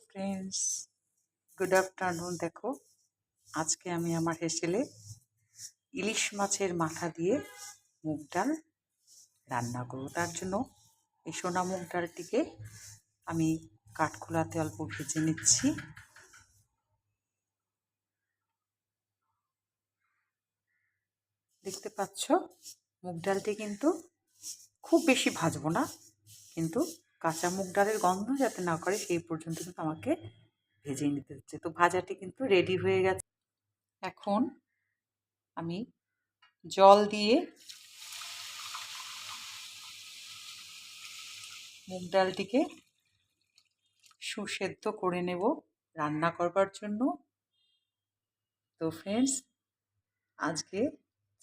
Friends, good afternoon. দেখো, আজকে আমি আমার হেসেলে ইলিশ মাছের মাথা দিয়ে মুগ ডাল রান্না করবো। তার জন্য এই সোনা মুগ ডালটিকে আমি কাঠখোলাতে অল্প ভেজে নিচ্ছি। দেখতে পাচ্ছ, মুগ ডালটি কিন্তু খুব বেশি ভাজবো না, কিন্তু কাঁচা মুগ ডালের গন্ধ যাতে না করে সেই পর্যন্ত কিন্তু আমাকে ভেজে নিতে হচ্ছে। তো ভাজাটি কিন্তু রেডি হয়ে গেছে। এখন আমি জল দিয়ে মুগ ডালটিকে সুসেদ্ধ করে নেব রান্না করবার জন্য। তো ফ্রেন্ডস, আজকে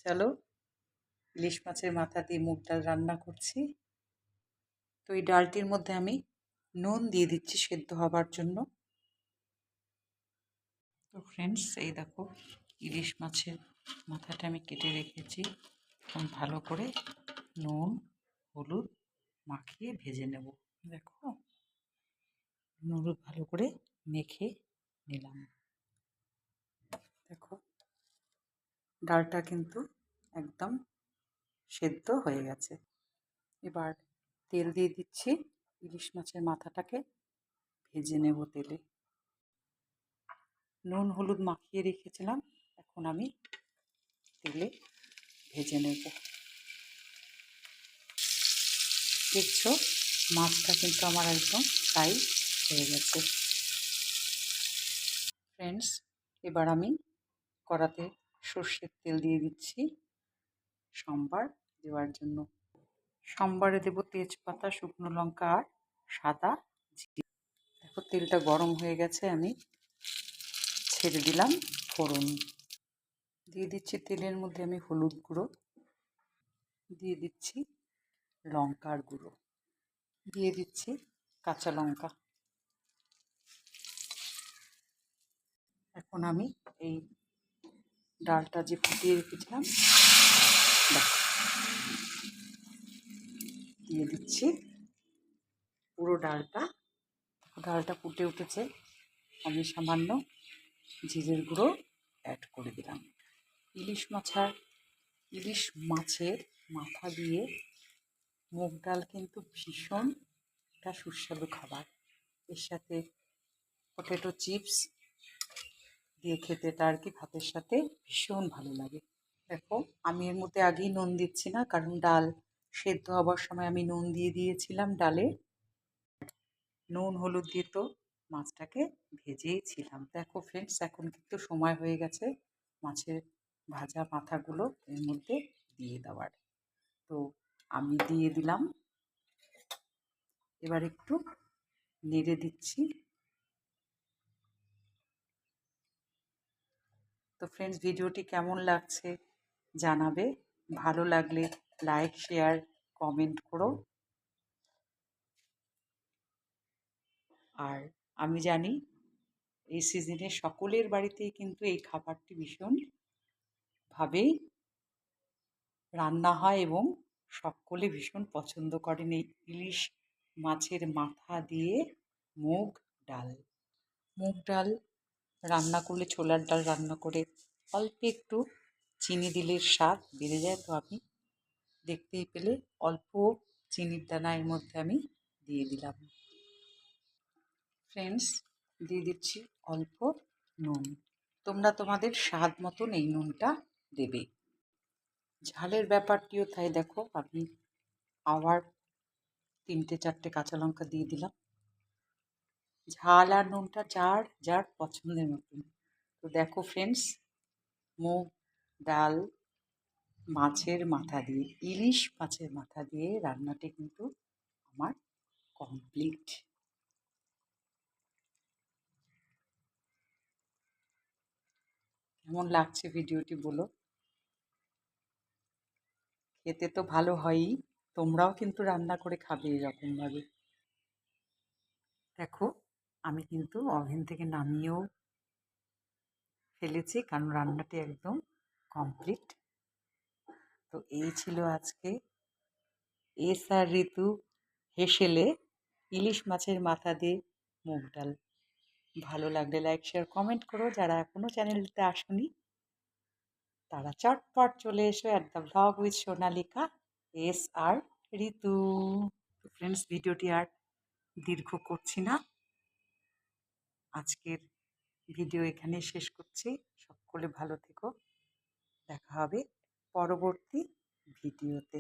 চলো ইলিশ মাছের মাথা দিয়ে মুগ ডাল রান্না করছি। তো এই ডালটির মধ্যে আমি নুন দিয়ে দিচ্ছি সেদ্ধ হবার জন্য। তো ফ্রেন্ডস, এই দেখো ইলিশ মাছের মাথাটা আমি কেটে রেখেছি। এখন ভালো করে নুন হলুদ মাখিয়ে ভেজে নেব। দেখো, নুন হলুদ ভালো করে মেখে নিলাম। দেখো, ডালটা কিন্তু একদম সেদ্ধ হয়ে গেছে। এবার তেল দিয়ে দিচ্ছি, ইলিশ মাছের মাথাটাকে ভেজে নেব তেলে। নুন হলুদ মাখিয়ে রেখেছিলাম, এখন আমি তেলে ভেজে নেব। দেখছো, মাছটা কিন্তু আমার একদম ফ্রাই হয়ে গেছে। ফ্রেন্ডস, এবার আমি কড়াতে সর্ষের তেল দিয়ে দিচ্ছি সম্বার দেওয়ার জন্য। সম্বারে দেব তেজপাতা, শুকনো লঙ্কা আর সাদা জিরে। দেখো, তেলটা গরম হয়ে গেছে, আমি ছেড়ে দিলাম ফোড়ন। দিয়ে দিচ্ছি তেলের মধ্যে আমি হলুদ গুঁড়ো, দিয়ে দিচ্ছি লঙ্কার গুঁড়ো, দিয়ে দিচ্ছি কাঁচা লঙ্কা। এখন আমি এই ডালটা যে ফুটিয়ে রেখেছিলাম দিয়ে দিচ্ছি পুরো ডালটা। ডালটা ফুটে উঠেছে, আমি সামান্য জিরের গুঁড়ো অ্যাড করে দিলাম। ইলিশ মাছের মাথা দিয়ে মুগ ডাল কিন্তু ভীষণ একটা সুস্বাদু খাবার। এর সাথে পটেটো চিপস দিয়ে খেতে আর কি ভাতের সাথে ভীষণ ভালো লাগে। দেখো, আমি এর মধ্যে আগেই নুন দিচ্ছি না, কারণ ডাল সেদ্ধ হবার সময় আমি নুন দিয়ে দিয়েছিলাম ডালে। নুন হলুদ দিয়ে তো মাছটাকে ভেজেইছিলাম। দেখো ফ্রেন্ডস, এখন কিন্তু সময় হয়ে গেছে মাছের ভাজা মাথাগুলো এর মধ্যে দিয়ে দেওয়ার। তো আমি দিয়ে দিলাম, এবার একটু নেড়ে দিচ্ছি। তো ফ্রেন্ডস, ভিডিওটি কেমন লাগছে জানাবে। ভালো লাগলে লাইক শেয়ার কমেন্ট করো। আর আমি জানি এই সিজনে সকলের বাড়িতেই কিন্তু এই খাবারটি ভীষণভাবেই রান্না হয় এবং সকলে ভীষণ পছন্দ করেন এই ইলিশ মাছের মাথা দিয়ে মুগ ডাল। মুগ ডাল রান্না করলে, ছোলার ডাল রান্না করে অল্প একটু চিনি দিলে স্বাদ বেড়ে যায়। তো আমি দেখতেই পেলে অল্প চিনির দানা এর মধ্যে আমি দিয়ে দিলাম। ফ্রেন্ডস, দিয়ে দিচ্ছি অল্প নুন। তোমরা তোমাদের স্বাদ মতন এই নুনটা দেবে। ঝালের ব্যাপারটিও তাই। দেখো, আমি আবার 3-4টে কাঁচা লঙ্কা দিয়ে দিলাম। ঝাল আর নুনটা যার যার পছন্দের মতন। তো দেখো ফ্রেন্ডস, মুগ ডাল মাছের মাথা দিয়ে, ইলিশ মাছের মাথা দিয়ে রান্নাটি কিন্তু আমার কমপ্লিট। কেমন লাগছে ভিডিওটি বলো। খেতে তো ভালো হয়ই, তোমরাও কিন্তু রান্না করে খাবে এরকমভাবে। দেখো, আমি কিন্তু ওভেন থেকে নামিয়েও ফেলেছি, কারণ রান্নাটি একদম কমপ্লিট। তো এই ছিল আজকে এস আর ঋতু হেসেলে ইলিশ মাছের মাথা দিয়ে মুগ ডাল। ভালো লাগলে লাইক শেয়ার কমেন্ট করো। যারা এখনো চ্যানেলটিতে আসনি তারা চটপট চলে এসো at the vlog with Sonalika S R Ritu. তো ফ্রেন্ডস, ভিডিওটি আর দীর্ঘ করছি না, আজকের ভিডিও এখানেই শেষ করছি। সকলে ভালো থেকো, দেখা হবে পরবর্তী ভিডিওতে।